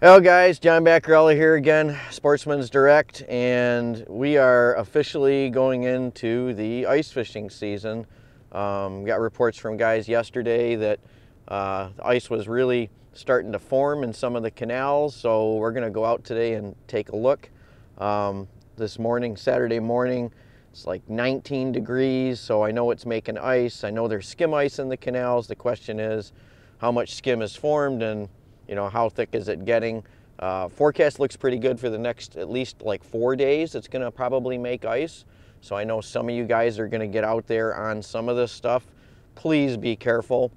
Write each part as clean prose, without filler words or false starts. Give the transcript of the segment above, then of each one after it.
Hello guys, John Bacarella here again, Sportsman's Direct, and we are officially going into the ice fishing season. Got reports from guys yesterday that the ice was really starting to form in some of the canals, so we're going to go out today and take a look. This morning, Saturday morning, it's like 19 degrees, so I know it's making ice. I know there's skim ice in the canals. The question is how much skim is formed and how thick is it getting? Forecast looks pretty good for the next at least like 4 days. It's gonna probably make ice. So I know some of you guys are gonna get out there on some of this stuff. Please be careful.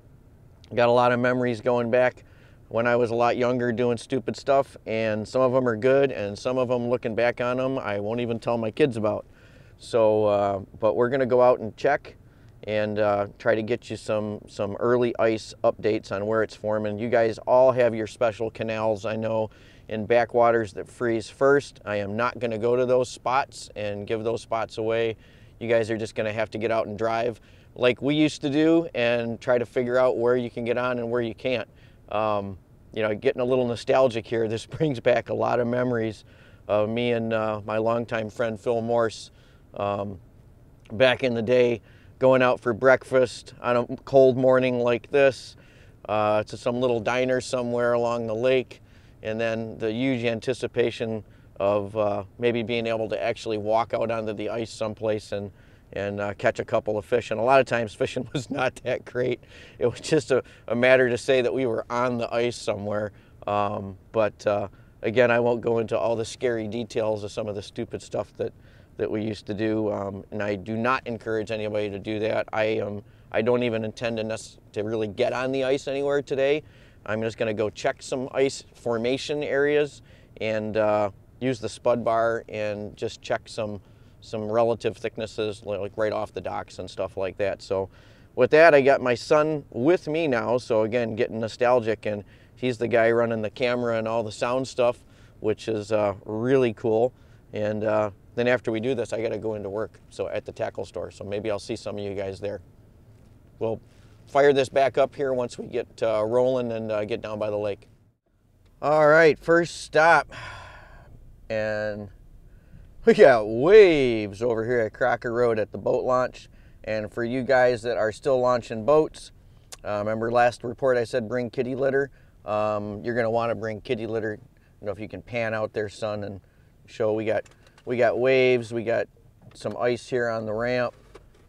Got a lot of memories going back when I was a lot younger doing stupid stuff, and some of them are good and some of them, looking back on them, I won't even tell my kids about. So, but we're gonna go out and check and try to get you some early ice updates on where it's forming. You guys all have your special canals, I know, in backwaters that freeze first. I am not gonna go to those spots and give those spots away. You guys are just gonna have to get out and drive like we used to do and try to figure out where you can get on and where you can't. Getting a little nostalgic here, this brings back a lot of memories of me and my longtime friend Phil Morse back in the day, going out for breakfast on a cold morning like this to some little diner somewhere along the lake, and then the huge anticipation of maybe being able to actually walk out onto the ice someplace and catch a couple of fish. And a lot of times fishing was not that great. It was just a matter to say that we were on the ice somewhere. Again, I won't go into all the scary details of some of the stupid stuff that we used to do, and I do not encourage anybody to do that. I don't even intend to really get on the ice anywhere today. I'm just going to go check some ice formation areas and use the spud bar and just check some relative thicknesses, like right off the docks and stuff like that. So with that, I got my son with me now, so again, getting nostalgic, and he's the guy running the camera and all the sound stuff, which is really cool. And then after we do this, I got to go into work, so at the tackle store. So maybe I'll see some of you guys there. We'll fire this back up here once we get rolling and get down by the lake. All right, first stop. And we got waves over here at Crocker Road at the boat launch. And for you guys that are still launching boats, remember last report I said bring kitty litter. You're going to want to bring kitty litter. If you can pan out there, son, and show we got waves, we got some ice here on the ramp.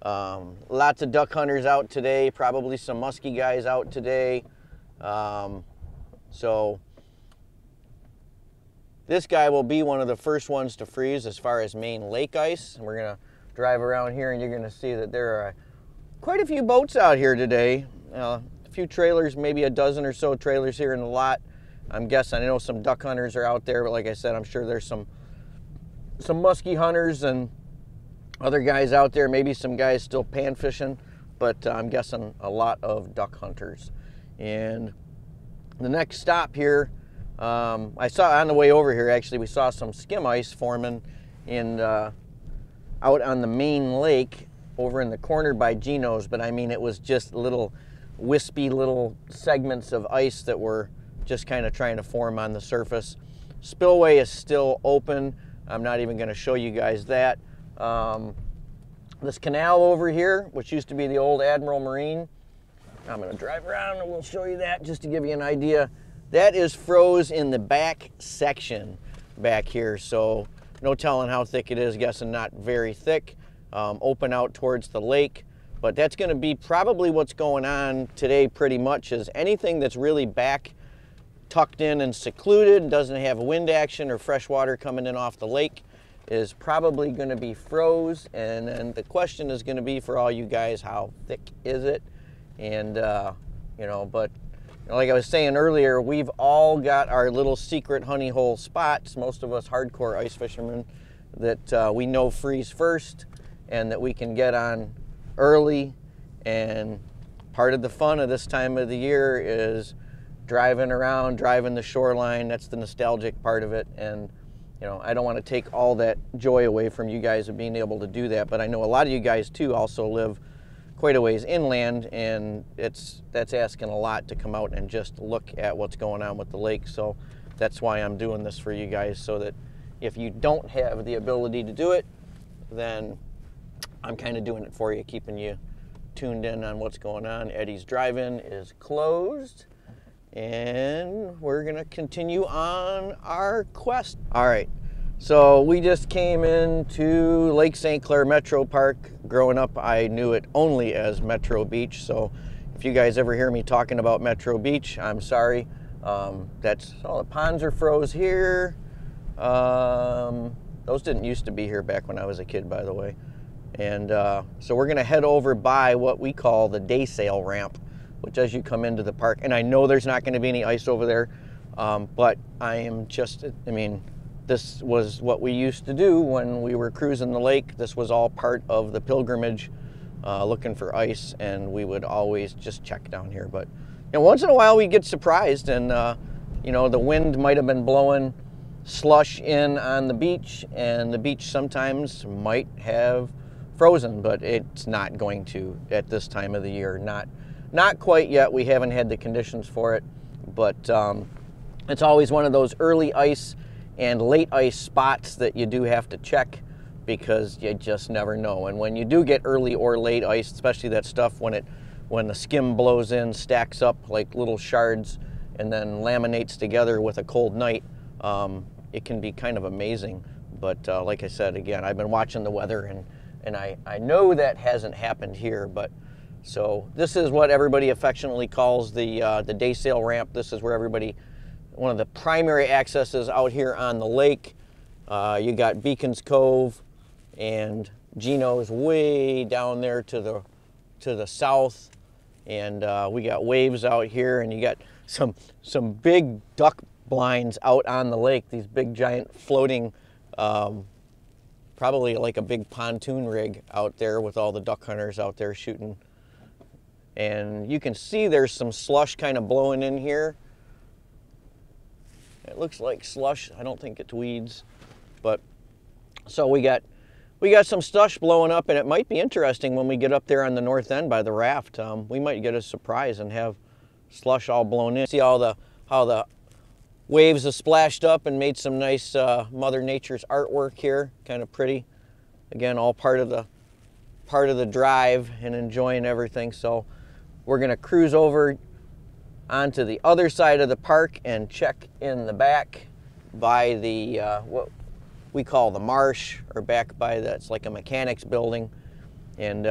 Lots of duck hunters out today, probably some musky guys out today. So this guy will be one of the first ones to freeze as far as main lake ice. And we're gonna drive around here and you're gonna see that there are quite a few boats out here today. A few trailers, maybe a dozen or so trailers here in the lot. I'm guessing, I know some duck hunters are out there, but like I said, I'm sure there's some musky hunters and other guys out there, maybe some guys still pan fishing, but I'm guessing a lot of duck hunters. And the next stop here, I saw on the way over here, actually, we saw some skim ice forming out on the main lake over in the corner by Gino's, but I mean, it was just little wispy little segments of ice that were just kind of trying to form on the surface. Spillway is still open. I'm not even going to show you guys that. This canal over here, which used to be the old Admiral Marine, I'm going to drive around and we'll show you that just to give you an idea. That is froze in the back section back here, so no telling how thick it is. Guessing not very thick. Open out towards the lake, but that's going to be probably what's going on today. Pretty much is anything that's really back tucked in and secluded, doesn't have wind action or fresh water coming in off the lake, is probably going to be froze. And then the question is going to be for all you guys, how thick is it? And but like I was saying earlier, we've all got our little secret honey hole spots, most of us hardcore ice fishermen, that we know freeze first and that we can get on early. And part of the fun of this time of the year is driving around, driving the shoreline. That's the nostalgic part of it. And I don't want to take all that joy away from you guys of being able to do that, but I know a lot of you guys too also live quite a ways inland, and that's asking a lot to come out and just look at what's going on with the lake. So that's why I'm doing this for you guys, so that if you don't have the ability to do it, then I'm kind of doing it for you, keeping you tuned in on what's going on. Eddie's Drive-In is closed, and we're gonna continue on our quest. All right, so we just came into Lake St. Clair Metro Park. Growing up, I knew it only as Metro Beach, so if you guys ever hear me talking about Metro Beach, I'm sorry. That's all. The ponds are froze here. Those didn't used to be here back when I was a kid, by the way. And so we're gonna head over by what we call the day sail ramp, which as you come into the park, and I know there's not gonna be any ice over there, but I am just, I mean, this was what we used to do when we were cruising the lake. This was all part of the pilgrimage, looking for ice, and we would always just check down here. But you know, once in a while we get surprised, and you know, the wind might have been blowing slush in on the beach, and the beach sometimes might have frozen, but it's not going to at this time of the year. Not quite yet. We haven't had the conditions for it, but it's always one of those early ice and late ice spots that you do have to check, because you just never know. And when you do get early or late ice, especially that stuff when the skim blows in, stacks up like little shards, and then laminates together with a cold night, it can be kind of amazing. But like I said, again, I've been watching the weather, and I know that hasn't happened here. But so this is what everybody affectionately calls the day sail ramp. This is where one of the primary accesses out here on the lake. You got Beacon's Cove and Gino's way down there to the south, and we got waves out here, and you got some big duck blinds out on the lake. These big giant floating, probably like a big pontoon rig out there with all the duck hunters out there shooting. And you can see there's some slush kind of blowing in here. It looks like slush. I don't think it's weeds, but so we got some slush blowing up, and it might be interesting when we get up there on the north end by the raft. We might get a surprise and have slush all blown in. See how the waves have splashed up and made some nice Mother Nature's artwork here. Kind of pretty. Again, all part of the drive and enjoying everything. So we're gonna cruise over onto the other side of the park and check in the back by the what we call the marsh, or back by that's like a mechanics building, and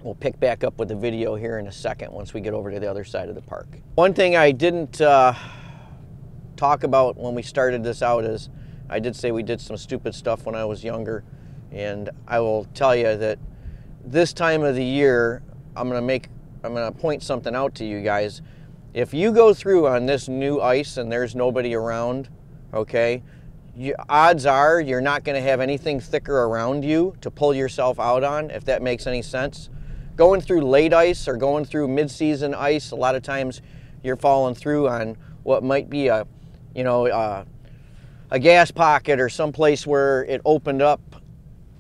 we'll pick back up with the video here in a second once we get over to the other side of the park. One thing I didn't talk about when we started this out is I did say we did some stupid stuff when I was younger, and I will tell you that this time of the year I'm gonna point something out to you guys. If you go through on this new ice and there's nobody around, okay, odds are you're not going to have anything thicker around you to pull yourself out on, if that makes any sense. Going through late ice or going through mid-season ice, a lot of times you're falling through on what might be a gas pocket or someplace where it opened up,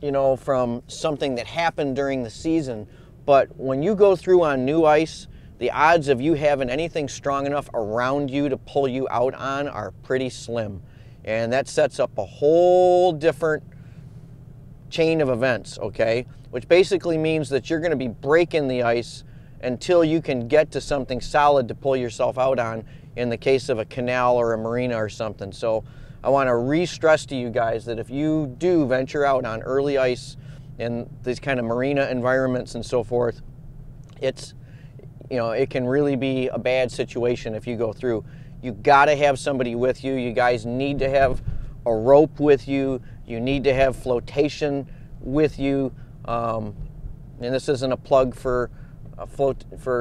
you know, from something that happened during the season. But when you go through on new ice, the odds of you having anything strong enough around you to pull you out on are pretty slim. And that sets up a whole different chain of events, okay? Which basically means that you're going to be breaking the ice until you can get to something solid to pull yourself out on, in the case of a canal or a marina or something. So I want to re-stress to you guys that if you do venture out on early ice in these kind of marina environments and so forth, it's, you know, it can really be a bad situation if you go through. You got to have somebody with you. You guys need to have a rope with you. You need to have flotation with you. And this isn't a plug for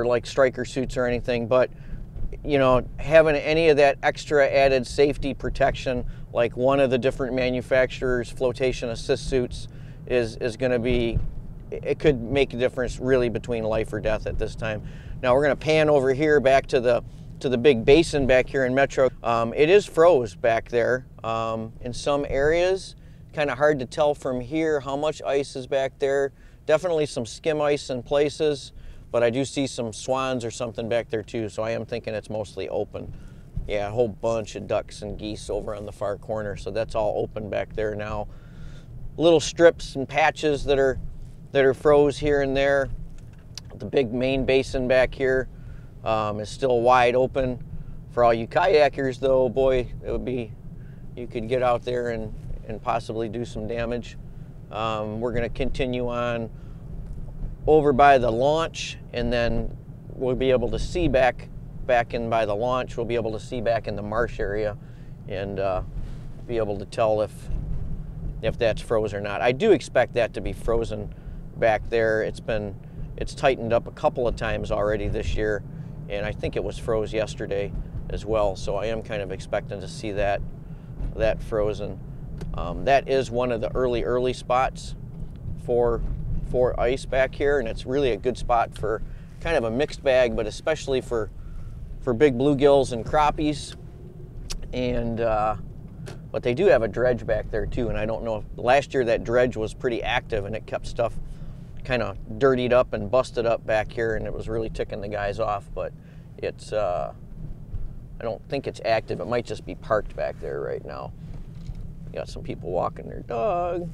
like striker suits or anything, but you know, having any of that extra added safety protection, like one of the different manufacturers' flotation assist suits, is going to be, it could make a difference really between life or death at this time. Now we're going to pan over here back to the big basin back here in Metro. It is froze back there in some areas. Kind of hard to tell from here how much ice is back there. Definitely some skim ice in places, but I do see some swans or something back there too, so I am thinking it's mostly open. Yeah, a whole bunch of ducks and geese over on the far corner. So that's all open back there now. Little strips and patches that are froze here and there. The big main basin back here is still wide open. For all you kayakers though, boy, it would be, you could get out there and possibly do some damage. We're gonna continue on over by the launch, and then we'll be able to see back in by the launch. We'll be able to see back in the marsh area and be able to tell if that's froze or not. I do expect that to be frozen back there. It's tightened up a couple of times already this year, and I think it was froze yesterday as well. So I am kind of expecting to see that frozen. That is one of the early spots for ice back here, and it's really a good spot for kind of a mixed bag, but especially for big bluegills and crappies. And but they do have a dredge back there too, and I don't know if last year that dredge was pretty active and it kept stuff kind of dirtied up and busted up back here, and it was really ticking the guys off. But it's I don't think it's active. It might just be parked back there right now. You got some people walking their dog.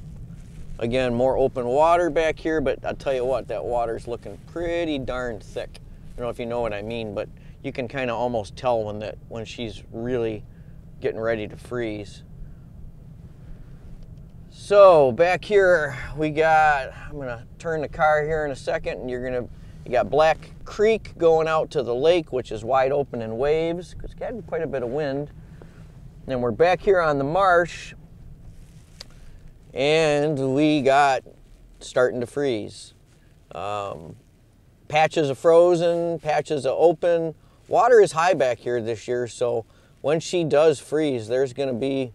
Again, more open water back here, but I'll tell you what, that water's looking pretty darn thick. I don't know if you know what I mean, but you can kind of almost tell when she's really getting ready to freeze. So back here we got, I'm gonna turn the car here in a second, and you got Black Creek going out to the lake, which is wide open in waves because it's got quite a bit of wind. And we're back here on the marsh, and we got starting to freeze. Patches of frozen, patches of open. Water is high back here this year, so when she does freeze, there's going to be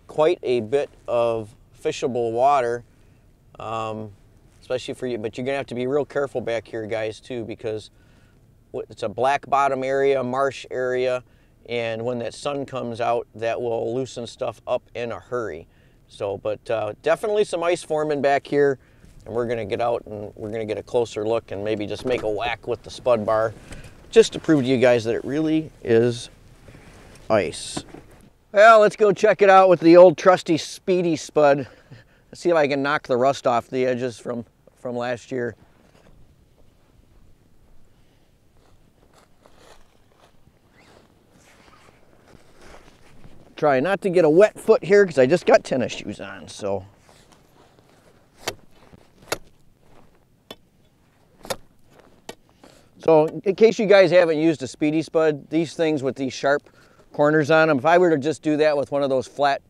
quite a bit of fishable water, especially for you. But you're going to have to be real careful back here, guys, too, because it's a black bottom area, marsh area, and when that sun comes out, that will loosen stuff up in a hurry. So, but definitely some ice forming back here, and we're going to get out and we're going to get a closer look and maybe just make a whack with the spud bar just to prove to you guys that it really is ice. Well, let's go check it out with the old trusty Speedy Spud. Let's see if I can knock the rust off the edges from last year. Try not to get a wet foot here because I just got tennis shoes on, so. So in case you guys haven't used a Speedy Spud, these things with these sharp corners on them, if I were to just do that with one of those flat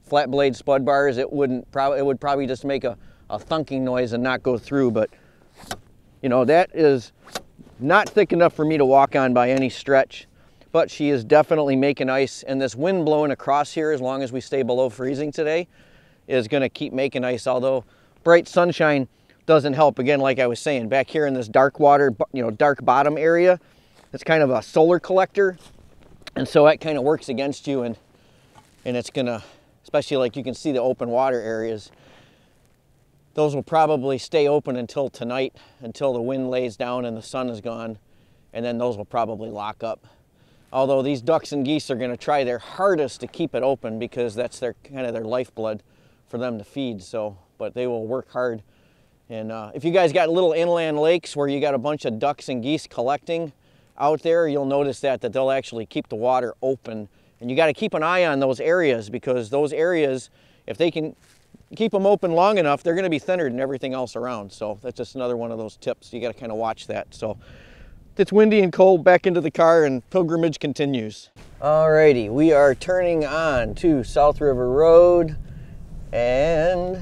blade spud bars, it would probably just make a thunking noise and not go through. But you know, that is not thick enough for me to walk on by any stretch. But she is definitely making ice, and this wind blowing across here, as long as we stay below freezing today, is going to keep making ice. Although bright sunshine doesn't help. Again, like I was saying, back here in this dark water, you know, dark bottom area, it's kind of a solar collector, and so that kind of works against you, and it's gonna, especially like you can see the open water areas, those will probably stay open until tonight, until the wind lays down and the sun is gone, and then those will probably lock up. Although these ducks and geese are going to try their hardest to keep it open because that's kind of their lifeblood for them to feed. So, but they will work hard. And if you guys got little inland lakes where you got a bunch of ducks and geese collecting out there, you'll notice that they'll actually keep the water open. And you got to keep an eye on those areas, because those areas, if they can keep them open long enough, they're going to be thinner than everything else around. So that's just another one of those tips. You got to kind of watch that. So. It's windy and cold, back into the car, and pilgrimage continues. Alrighty, we are turning on to South River Road, and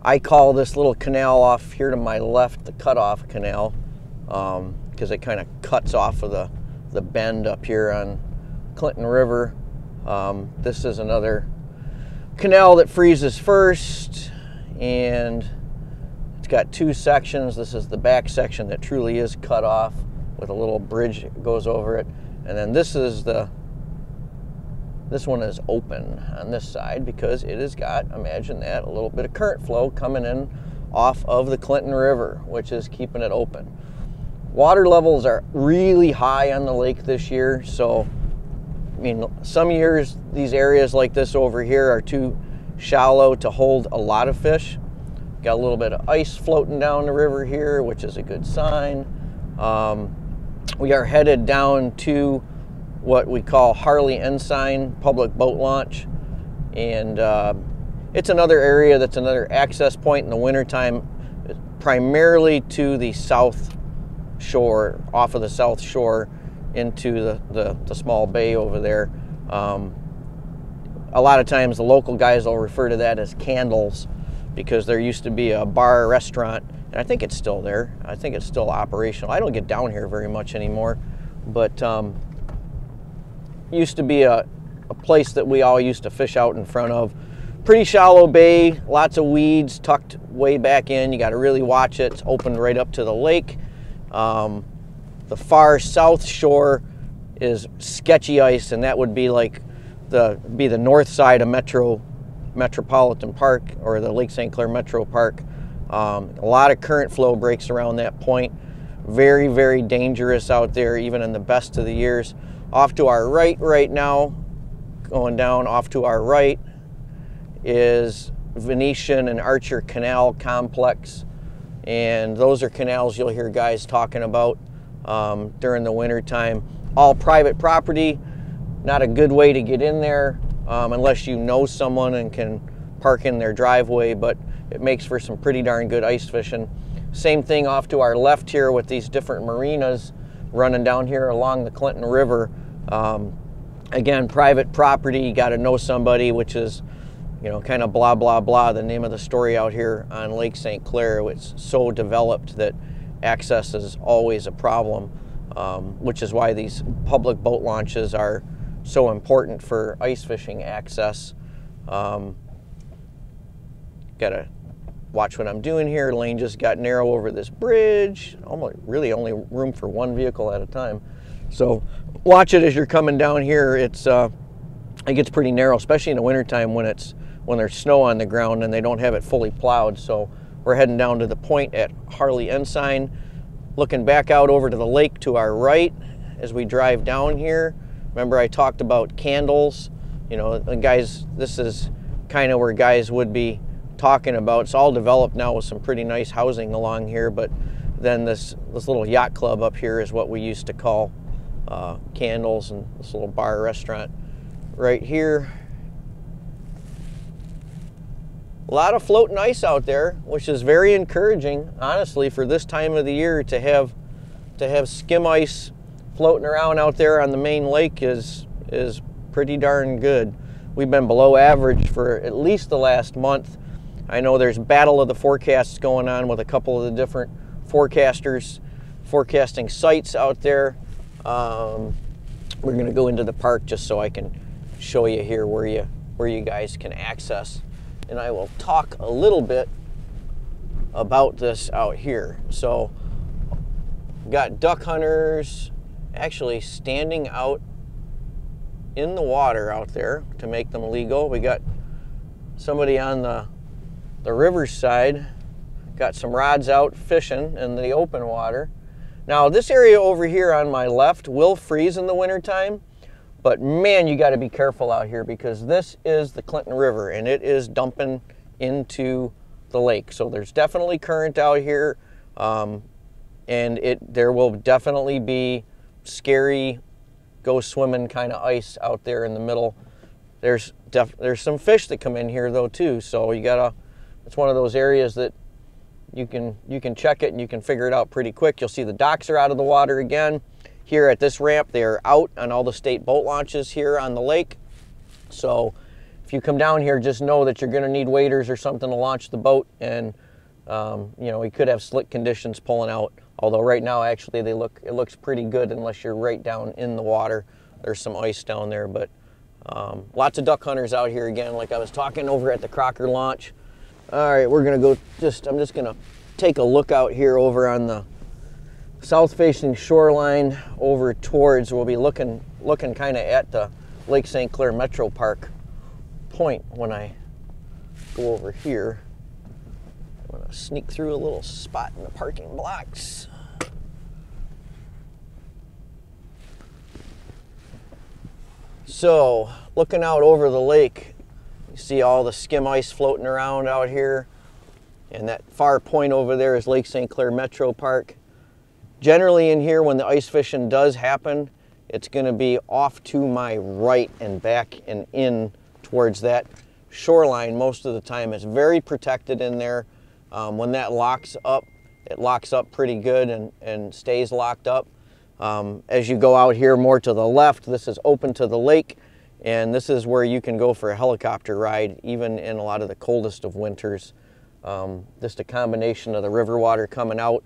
I call this little canal off here to my left the cutoff canal, because it kind of cuts off of the bend up here on Clinton River. This is another canal that freezes first, and it's got two sections. This is the back section that truly is cut off with a little bridge that goes over it. And then this one is open on this side because it has got, imagine that, a little bit of current flow coming in off of the Clinton River, which is keeping it open. Water levels are really high on the lake this year, so mean, some years these areas like this over here are too shallow to hold a lot of fish. Got a little bit of ice floating down the river here, which is a good sign. We are headed down to what we call Harley Ensign public boat launch, and it's another area that's another access point in the wintertime, primarily to the south shore, off of the south shore into the small bay over there. A lot of times the local guys will refer to that as candles, because there used to be a bar restaurant, and I think it's still there. I think it's still operational. I don't get down here very much anymore, but used to be a place that we all used to fish out in front of. Pretty shallow bay, lots of weeds tucked way back in. You got to really watch it. It's open right up to the lake. The far south shore is sketchy ice, and that would be like the north side of Metropolitan Park, or the Lake St. Clair Metro Park. A lot of current flow breaks around that point. Very, very dangerous out there, even in the best of the years. Off to our right now, going down off to our right, is Venetian and Archer Canal Complex. And those are canals you'll hear guys talking about during the winter time. All private property, not a good way to get in there unless you know someone and can park in their driveway, but it makes for some pretty darn good ice fishing. Same thing off to our left here with these different marinas running down here along the Clinton River. Again, private property, you got to know somebody, which is, you know, kind of blah, blah, blah, the name of the story out here on Lake St. Clair. It's so developed that access is always a problem, which is why these public boat launches are so important for ice fishing access. Got to watch what I'm doing here. Lane just got narrow over this bridge. Really only room for one vehicle at a time. So watch it as you're coming down here. It gets pretty narrow, especially in the wintertime when there's snow on the ground and they don't have it fully plowed. So we're heading down to the point at Harley Ensign, looking back out over to the lake to our right as we drive down here. Remember I talked about candles, you know, and guys, this is kind of where guys would be talking about. It's all developed now with some pretty nice housing along here, but then this little yacht club up here is what we used to call candles, and this little bar restaurant right here. A lot of floating ice out there, which is very encouraging, honestly, for this time of the year. To have skim ice floating around out there on the main lake is pretty darn good. We've been below average for at least the last month. I know there's battle of the forecasts going on with a couple of the different forecasters, forecasting sites out there. We're going to go into the park just so I can show you here where you guys can access, and I will talk a little bit about this out here. So got duck hunters actually standing out in the water out there to make them legal. We got somebody on the riverside, got some rods out fishing in the open water. Now this area over here on my left will freeze in the wintertime, but man, you got to be careful out here because this is the Clinton River and it is dumping into the lake. So there's definitely current out here, and there will definitely be scary go swimming kind of ice out there in the middle. There's some fish that come in here though too, so you gotta, it's one of those areas that you can check it and you can figure it out pretty quick. You'll see the docks are out of the water again. Here at this ramp, they are out on all the state boat launches here on the lake. So if you come down here, just know that you're gonna need waders or something to launch the boat, and you know, we could have slick conditions pulling out. Although right now, actually, it looks pretty good unless you're right down in the water. There's some ice down there, but lots of duck hunters out here again, like I was talking over at the Crocker Launch. All right, we're gonna go, I'm just gonna take a look out here over on the south-facing shoreline over towards, we'll be looking kind of at the Lake St. Clair Metro Park point when I go over here. I'm gonna sneak through a little spot in the parking blocks. So looking out over the lake, you see all the skim ice floating around out here, and that far point over there is Lake St. Clair Metro Park. Generally in here, when the ice fishing does happen, it's going to be off to my right and back and in towards that shoreline most of the time. It's very protected in there. When that locks up, it locks up pretty good and stays locked up. As you go out here more to the left, this is open to the lake, and this is where you can go for a helicopter ride even in a lot of the coldest of winters. Just a combination of the river water coming out,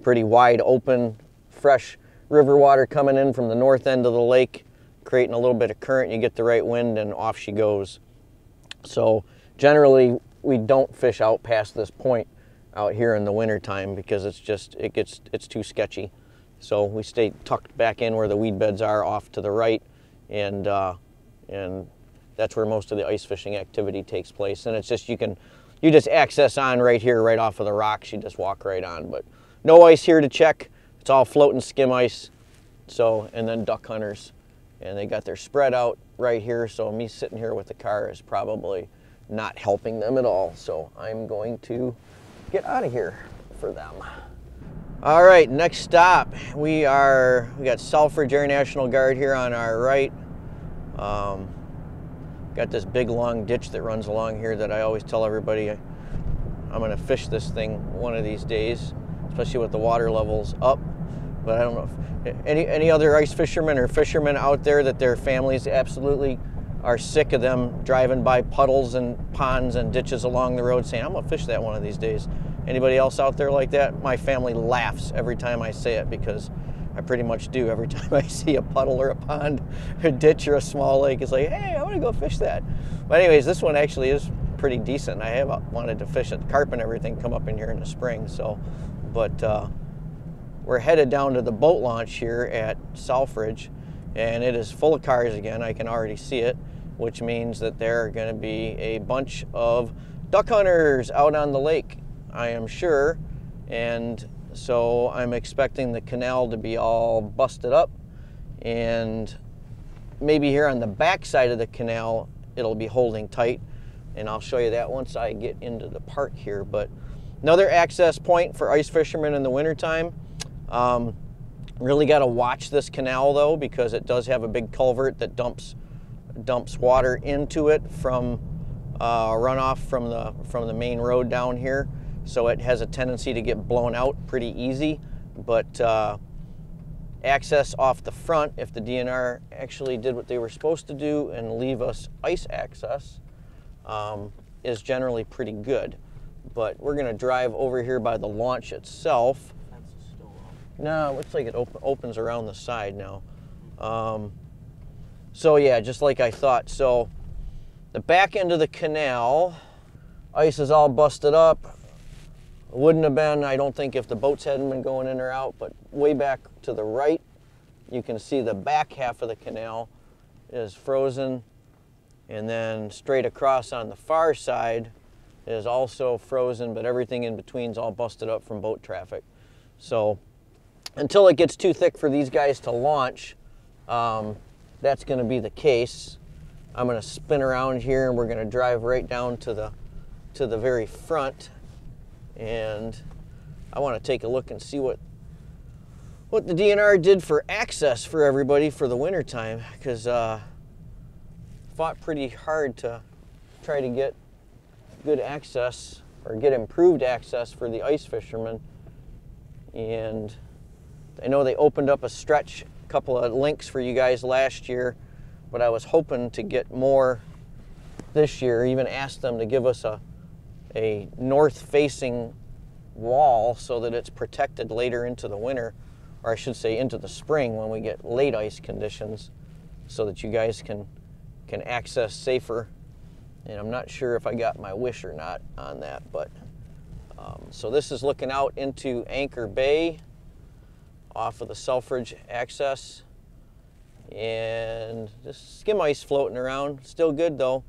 pretty wide open, fresh river water coming in from the north end of the lake, creating a little bit of current. You get the right wind and off she goes. So generally we don't fish out past this point out here in the winter time because it's too sketchy. So we stay tucked back in where the weed beds are off to the right, and that's where most of the ice fishing activity takes place. And it's just, you just access on right here, right off of the rocks. You just walk right on, but no ice here to check. It's all floating skim ice. So, and then duck hunters, and they got their spread out right here. So me sitting here with the car is probably not helping them at all. So I'm going to get out of here for them. All right, next stop, we got Selfridge Air National Guard here on our right. Got this big long ditch that runs along here that I always tell everybody I'm gonna fish this thing one of these days, especially with the water levels up. But I don't know if any other ice fishermen or fishermen out there that their families absolutely are sick of them driving by puddles and ponds and ditches along the road saying, I'm gonna fish that one of these days. Anybody else out there like that? My family laughs every time I say it because I pretty much do. Every time I see a puddle or a pond, a ditch or a small lake, it's like, hey, I want to go fish that. But anyways, this one actually is pretty decent. I have wanted to fish it. Carp and everything come up in here in the spring. So, but we're headed down to the boat launch here at Selfridge, and it is full of cars again. I can already see it, which means that there are going to be a bunch of duck hunters out on the lake, I am sure. And so I'm expecting the canal to be all busted up, and maybe here on the back side of the canal it'll be holding tight, and I'll show you that once I get into the park here. But another access point for ice fishermen in the wintertime. Really got to watch this canal though, because it does have a big culvert that dumps water into it from runoff from the main road down here. So it has a tendency to get blown out pretty easy, but access off the front, if the DNR actually did what they were supposed to do and leave us ice access, is generally pretty good. But we're gonna drive over here by the launch itself. Fence is still up. No, it looks like it opens around the side now. So yeah, just like I thought. So the back end of the canal, ice is all busted up. Wouldn't have been, I don't think, if the boats hadn't been going in or out, but way back to the right, you can see the back half of the canal is frozen, and then straight across on the far side is also frozen, but everything in between is all busted up from boat traffic. So until it gets too thick for these guys to launch, that's going to be the case. I'm going to spin around here, and we're going to drive right down to the very front. And I want to take a look and see what the DNR did for access for everybody for the winter time, because fought pretty hard to try to get good access or get improved access for the ice fishermen. And I know they opened up a stretch, a couple of links for you guys last year, but I was hoping to get more this year. Even asked them to give us a north-facing wall so that it's protected later into the winter, or I should say into the spring when we get late ice conditions, so that you guys can access safer. And I'm not sure if I got my wish or not on that, but so this is looking out into Anchor Bay off of the Selfridge access, and just skim ice floating around. Still good though.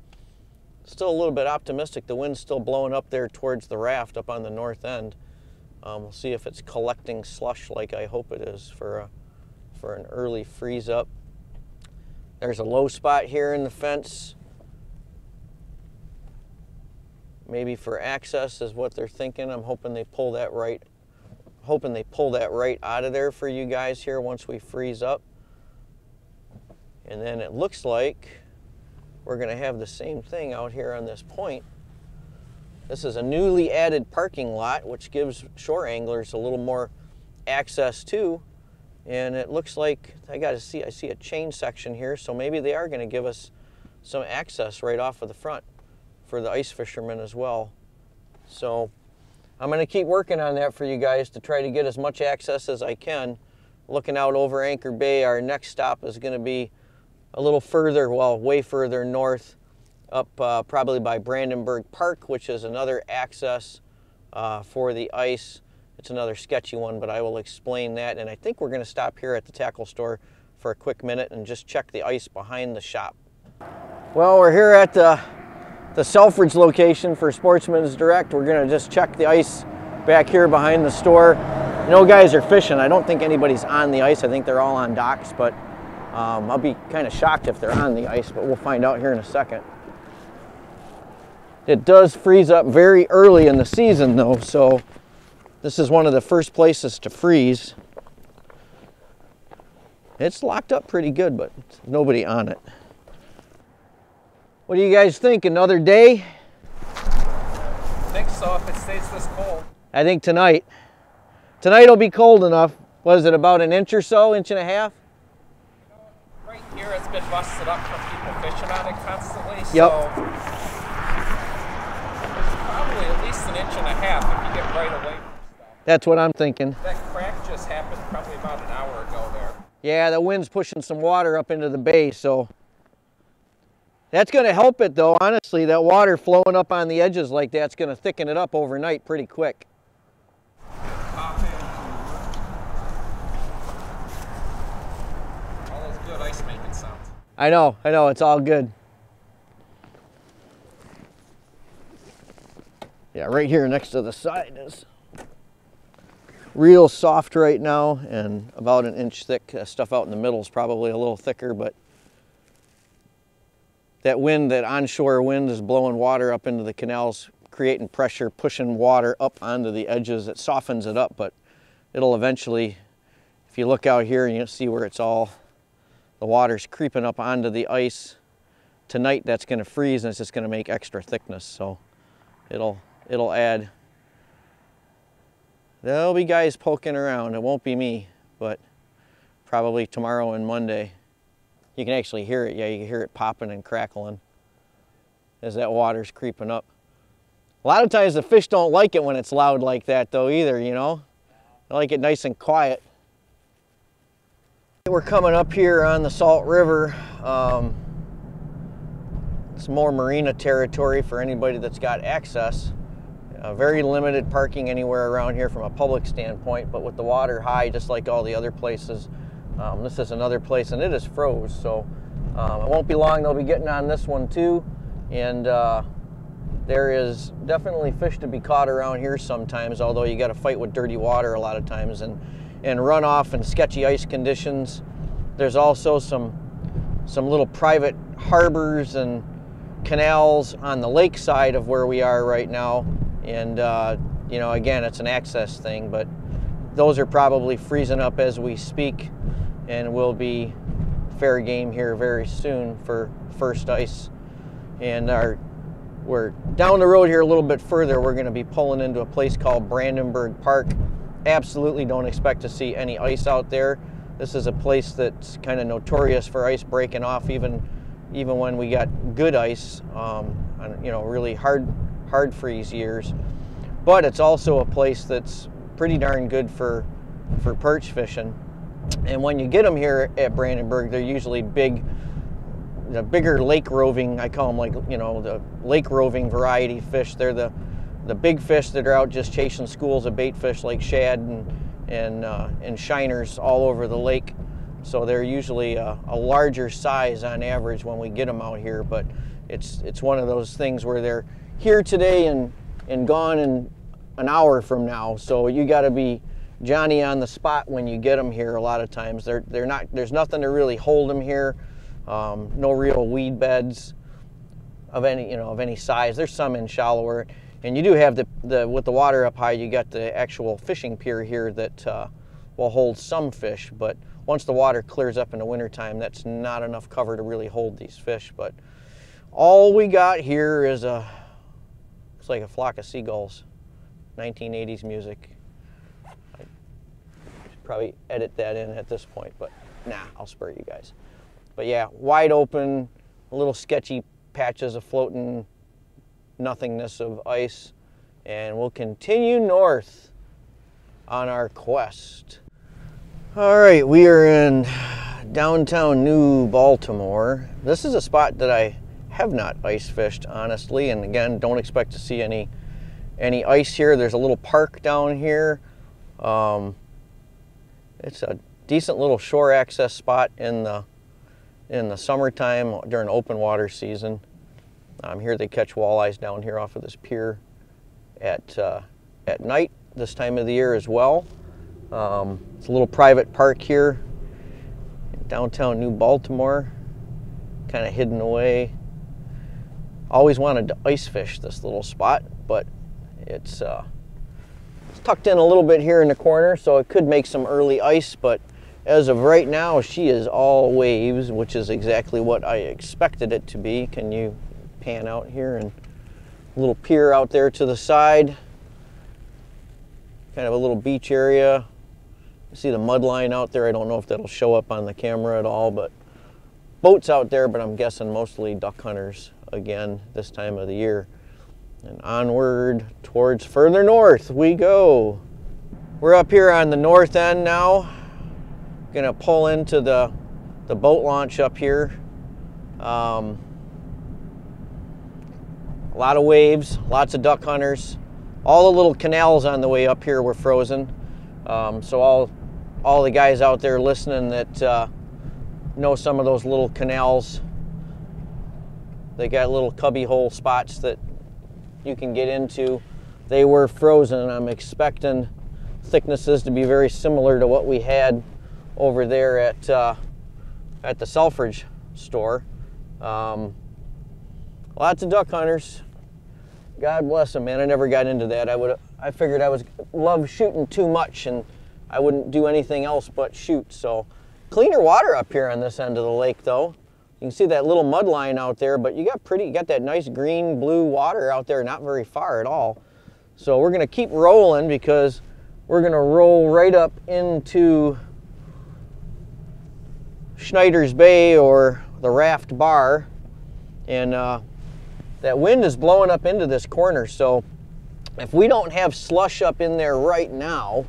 Still a little bit optimistic. The wind's still blowing up there towards the raft up on the north end. We'll see if it's collecting slush like I hope it is for an early freeze up. There's a low spot here in the fence. Maybe for access is what they're thinking. I'm hoping they pull that right. Hoping they pull that right out of there for you guys here once we freeze up. And then it looks like we're going to have the same thing out here on this point. This is a newly added parking lot, which gives shore anglers a little more access too. And it looks like I see a chain section here, so maybe they are going to give us some access right off of the front for the ice fishermen as well. So I'm going to keep working on that for you guys to try to get as much access as I can. Looking out over Anchor Bay, our next stop is going to be a little further, well, way further north, up probably by Brandenburg Park, which is another access for the ice. It's another sketchy one, but I will explain that. And I think we're going to stop here at the tackle store for a quick minute and just check the ice behind the shop. Well, we're here at the Selfridge location for Sportsmen's Direct. We're going to just check the ice back here behind the store. No guys are fishing. I don't think anybody's on the ice. I think they're all on docks, but I'll be kind of shocked if they're on the ice, but we'll find out here in a second. It does freeze up very early in the season though, so this is one of the first places to freeze. It's locked up pretty good, but nobody on it. What do you guys think? Another day? I think so, if it stays this cold. I think tonight. Tonight will be cold enough. Was it about an inch or so, inch and a half? Right here it's been busted up from people fishing on it constantly, yep. So it's probably at least an inch and a half if you get right away from stuff. That's what I'm thinking. That crack just happened probably about an hour ago there. Yeah, the wind's pushing some water up into the bay, so that's going to help it though. Honestly, that water flowing up on the edges like that's going to thicken it up overnight pretty quick. Pop in. All those good ice making sounds. I know, it's all good. Yeah, right here next to the side is real soft right now and about an inch thick. Stuff out in the middle is probably a little thicker, but that wind, that onshore wind is blowing water up into the canals, creating pressure, pushing water up onto the edges. It softens it up, but it'll eventually, if you look out here and you'll see where it's all, the water's creeping up onto the ice. Tonight that's going to freeze and it's just going to make extra thickness, so it'll add. There'll be guys poking around. It won't be me, but probably tomorrow and Monday. You can actually hear it. Yeah, you can hear it popping and crackling as that water's creeping up. A lot of times the fish don't like it when it's loud like that though either, you know. They like it nice and quiet. We're coming up here on the Salt River. It's more marina territory for anybody that's got access. Very limited parking anywhere around here from a public standpoint, but with the water high, just like all the other places, this is another place and it is froze, so it won't be long they'll be getting on this one too. And there is definitely fish to be caught around here sometimes, although you got to fight with dirty water a lot of times and runoff and sketchy ice conditions. There's also some little private harbors and canals on the lake side of where we are right now. And you know, again, it's an access thing, but those are probably freezing up as we speak and will be fair game here very soon for first ice. And we're down the road here a little bit further. We're going to be pulling into a place called Brandenburg Park. Absolutely don't expect to see any ice out there. This is a place that's kind of notorious for ice breaking off even when we got good ice, you know, really hard freeze years. But it's also a place that's pretty darn good for perch fishing. And when you get them here at Brandenburg, they're usually big, the bigger lake roving, I call them, like, you know, the lake roving variety fish. They're the big fish that are out just chasing schools of bait fish like shad and shiners all over the lake. So they're usually a larger size on average when we get them out here. But it's one of those things where they're here today and gone in an hour from now. So you got to be Johnny on the spot when you get them here. A lot of times they're not. There's nothing to really hold them here. No real weed beds of any size. There's some in shallower, and you do have with the water up high, you got the actual fishing pier here that will hold some fish, but once the water clears up in the wintertime, that's not enough cover to really hold these fish. But all we got here is looks like a flock of seagulls. 1980s music. I should probably edit that in at this point, but nah, I'll spare you guys. But yeah, wide open, little sketchy patches of floating nothingness of ice, and we'll continue north on our quest. All right, we are in downtown New Baltimore. This is a spot that I have not ice fished, honestly, and again, don't expect to see any ice here. There's a little park down here. It's a decent little shore access spot in the summertime during open water season. Here they catch walleyes down here off of this pier at night this time of the year as well. It's a little private park here in downtown New Baltimore, kind of hidden away. Always wanted to ice fish this little spot, but it's tucked in a little bit here in the corner, so it could make some early ice, but as of right now, she is all waves, which is exactly what I expected it to be. Can you pan out here? And a little pier out there to the side, kind of a little beach area. You see the mud line out there. I don't know if that'll show up on the camera at all, but boats out there, but I'm guessing mostly duck hunters again this time of the year. And onward towards further north we go. We're up here on the north end now. Gonna pull into the boat launch up here. A lot of waves, lots of duck hunters. All the little canals on the way up here were frozen. So all the guys out there listening that know some of those little canals, they got little cubby hole spots that you can get into. They were frozen. I'm expecting thicknesses to be very similar to what we had over there at the Selfridge store. Lots of duck hunters. God bless them, man. I never got into that. I figured I love shooting too much and I wouldn't do anything else but shoot. So cleaner water up here on this end of the lake though. You can see that little mud line out there, but you got that nice green blue water out there, not very far at all. So we're gonna keep rolling because we're gonna roll right up into Schneider's Bay or the Raft Bar, and that wind is blowing up into this corner, so if we don't have slush up in there right now,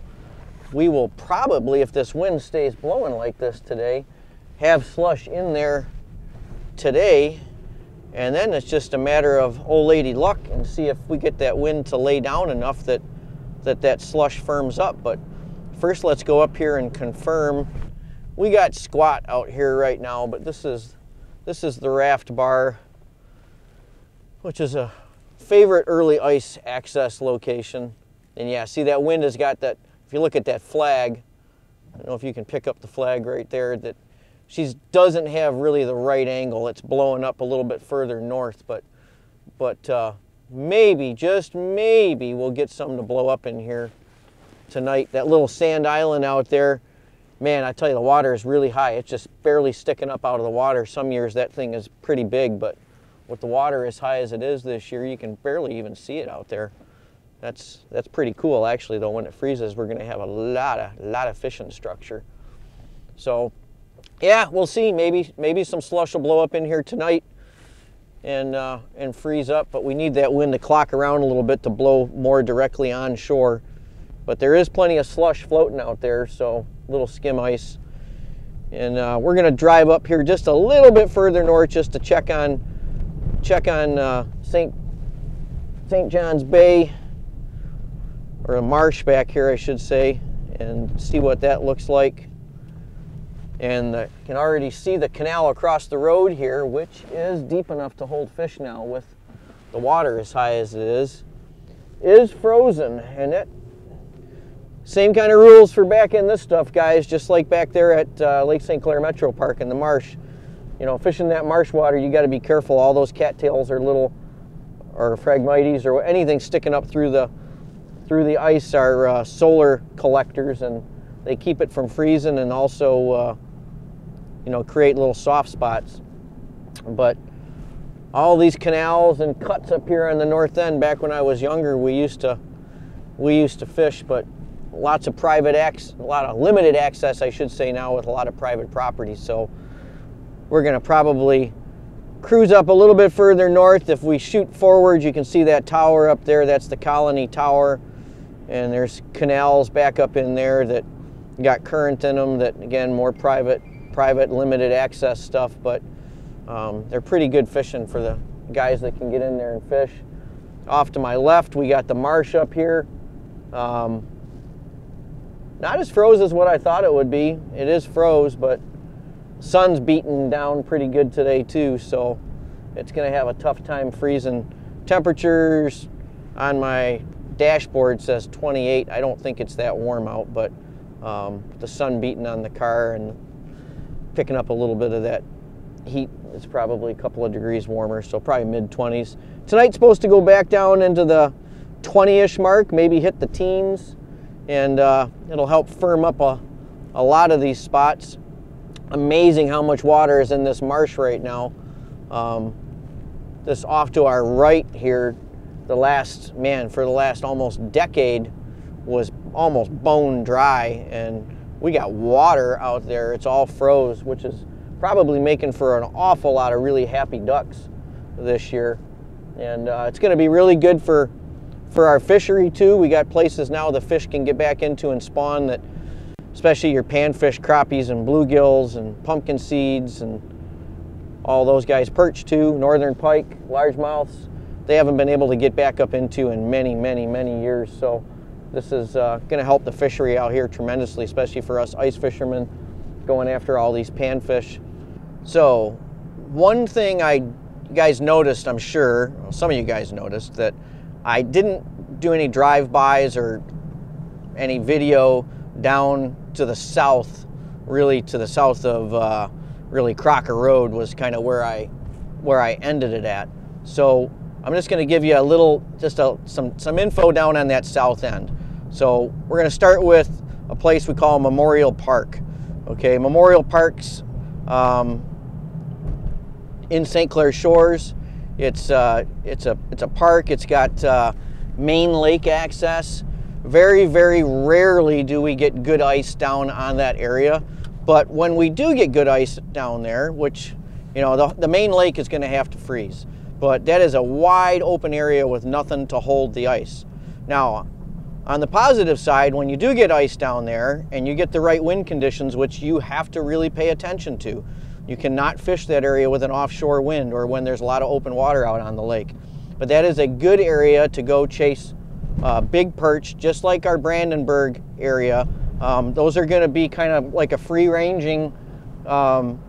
we will probably, if this wind stays blowing like this today, have slush in there today, and then it's just a matter of old lady luck and see if we get that wind to lay down enough that slush firms up. But first let's go up here and confirm. We got squat out here right now, but this is the Raft Bar, which is a favorite early ice access location. And yeah, see that wind has got that, if you look at that flag, I don't know if you can pick up the flag right there, that she doesn't have really the right angle. It's blowing up a little bit further north, but maybe, just maybe, we'll get some to blow up in here tonight. That little sand island out there, man, I tell you, the water is really high. It's just barely sticking up out of the water. Some years that thing is pretty big, but with the water as high as it is this year, you can barely even see it out there. That's pretty cool, actually, though. When it freezes, we're gonna have a lot of fishing structure. So yeah, we'll see. Maybe some slush will blow up in here tonight and freeze up, but we need that wind to clock around a little bit to blow more directly on shore. But there is plenty of slush floating out there, so little skim ice. And we're gonna drive up here just a little bit further north just to check on St. John's Bay, or a marsh back here, I should say, and see what that looks like. And you can already see the canal across the road here, which is deep enough to hold fish now with the water as high as it is frozen. And it, same kind of rules for back in this stuff, guys, just like back there at Lake St. Clair Metro Park in the marsh. you know, fishing that marsh water, you got to be careful. All those cattails are little, or phragmites, or anything sticking up through the ice are solar collectors, and they keep it from freezing, and also you know, create little soft spots. But all these canals and cuts up here on the north end, back when I was younger, we used to fish, but lots of private access, a lot of limited access, I should say, now, with a lot of private property. So we're going to probably cruise up a little bit further north. If we shoot forward, you can see that tower up there. That's the Colony Tower, and there's canals back up in there that got current in them, that, again, more private limited access stuff, but they're pretty good fishing for the guys that can get in there and fish. Off to my left, we got the marsh up here. Not as froze as what I thought it would be. It is froze, but sun's beating down pretty good today too, so it's going to have a tough time freezing. Temperatures on my dashboard says 28. I don't think it's that warm out, but the sun beating on the car and picking up a little bit of that heat, it's probably a couple of degrees warmer, so probably mid-20s. Tonight's supposed to go back down into the 20-ish mark, maybe hit the teens, and it'll help firm up a lot of these spots. Amazing how much water is in this marsh right now. This off to our right here, for the last almost decade, was almost bone dry, and we got water out there. It's all froze, which is probably making for an awful lot of really happy ducks this year. And it's going to be really good for our fishery too. We got places now the fish can get back into and spawn, that especially your panfish, crappies and bluegills and pumpkin seeds and all those guys, perch too, northern pike, largemouths, they haven't been able to get back up into in many, many, many years. So this is going to help the fishery out here tremendously, especially for us ice fishermen going after all these panfish. So one thing you guys noticed, I'm sure, well, some of you guys noticed, that I didn't do any drive-bys or any video down to the south, really to the south of really Crocker Road was kind of where I ended it at. So I'm just going to give you a little, some info down on that south end. So we're going to start with a place we call Memorial Park. Okay, Memorial Park's in St. Clair Shores. It's a park. It's got main lake access. Very, very rarely do we get good ice down on that area, but when we do get good ice down there, which, you know, the main lake is going to have to freeze, but that is a wide open area with nothing to hold the ice. Now, on the positive side, when you do get ice down there and you get the right wind conditions, which you have to really pay attention to, you cannot fish that area with an offshore wind or when there's a lot of open water out on the lake. But that is a good area to go chase big perch, just like our Brandenburg area. Those are going to be kind of like a free-ranging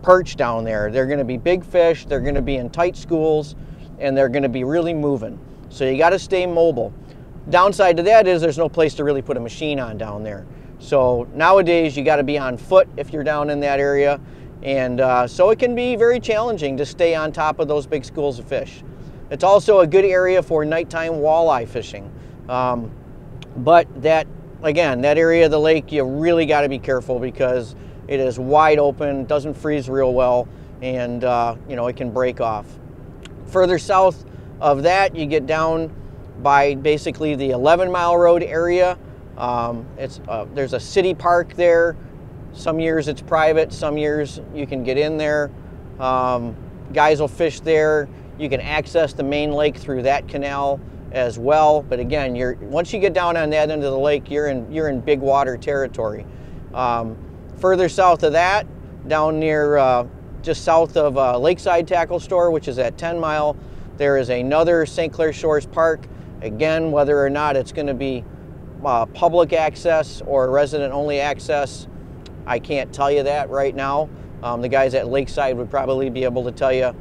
perch down there. They're going to be big fish, they're going to be in tight schools, and they're going to be really moving. So you got to stay mobile. Downside to that is there's no place to really put a machine on down there. So nowadays you got to be on foot if you're down in that area, and so it can be very challenging to stay on top of those big schools of fish. It's also a good area for nighttime walleye fishing. But that, again, that area of the lake, you really got to be careful because it is wide open, doesn't freeze real well, and you know, it can break off. Further south of that, you get down by basically the 11-mile road area. There's a city park there. Some years it's private, some years you can get in there. Guys will fish there. You can access the main lake through that canal as well. But again, once you get down on that end of the lake, you're in big water territory. Further south of that, down near just south of Lakeside Tackle Store, which is at 10 Mile, there is another St. Clair Shores Park. Again, whether or not it's going to be public access or resident-only access, I can't tell you that right now. The guys at Lakeside would probably be able to tell you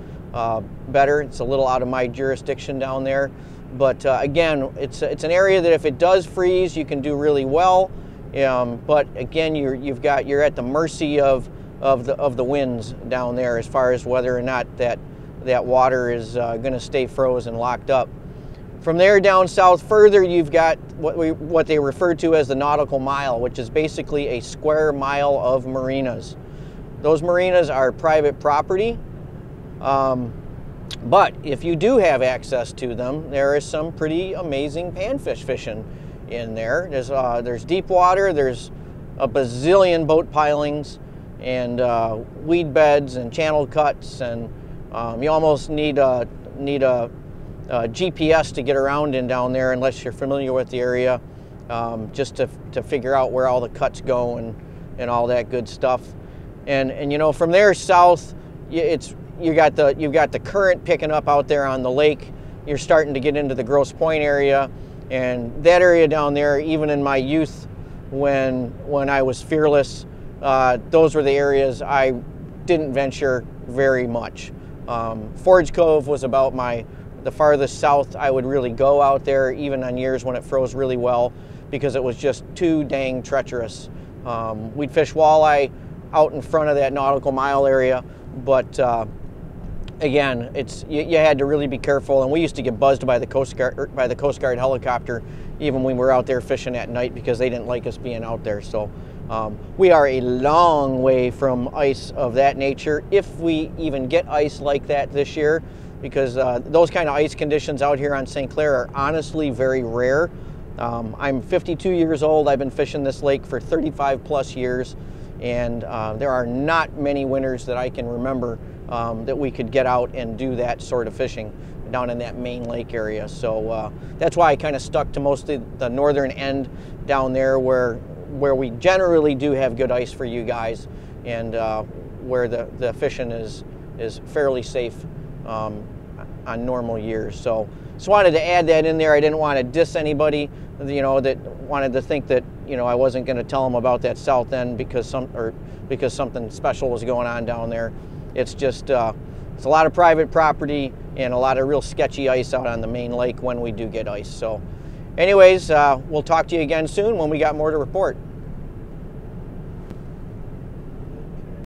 better. It's a little out of my jurisdiction down there. But again, it's an area that if it does freeze, you can do really well. But again, you're at the mercy of of the winds down there as far as whether or not that water is going to stay frozen, locked up. From there down south further, you've got what they refer to as the nautical mile, which is basically a square mile of marinas. Those marinas are private property, but if you do have access to them, there is some pretty amazing panfish fishing in there. There's deep water, there's a bazillion boat pilings and weed beds and channel cuts, and you almost need a GPS to get around in down there unless you're familiar with the area, just to figure out where all the cuts go and all that good stuff. And you know, from there south, you've got the current picking up out there on the lake. You're starting to get into the Grosse Pointe area, and that area down there, even in my youth when I was fearless, those were the areas I didn't venture very much. Forge Cove was about the farthest south I would really go out there, even on years when it froze really well, because it was just too dang treacherous. We'd fish walleye out in front of that nautical mile area, but again, you had to really be careful, and we used to get buzzed by the Coast Guard helicopter even when we were out there fishing at night, because they didn't like us being out there. So we are a long way from ice of that nature, if we even get ice like that this year, because those kind of ice conditions out here on St. Clair are honestly very rare. I'm 52 years old. I've been fishing this lake for 35 plus years, and there are not many winters that I can remember that we could get out and do that sort of fishing down in that main lake area. So that's why I kind of stuck to most of the northern end down there, where we generally do have good ice for you guys, and where the fishing is fairly safe on normal years. So just wanted to add that in there. I didn't want to diss anybody, you know, that wanted to think that, you know, I wasn't going to tell them about that south end because something special was going on down there. It's just it's a lot of private property and a lot of real sketchy ice out on the main lake when we do get ice. So anyways, we'll talk to you again soon when we got more to report.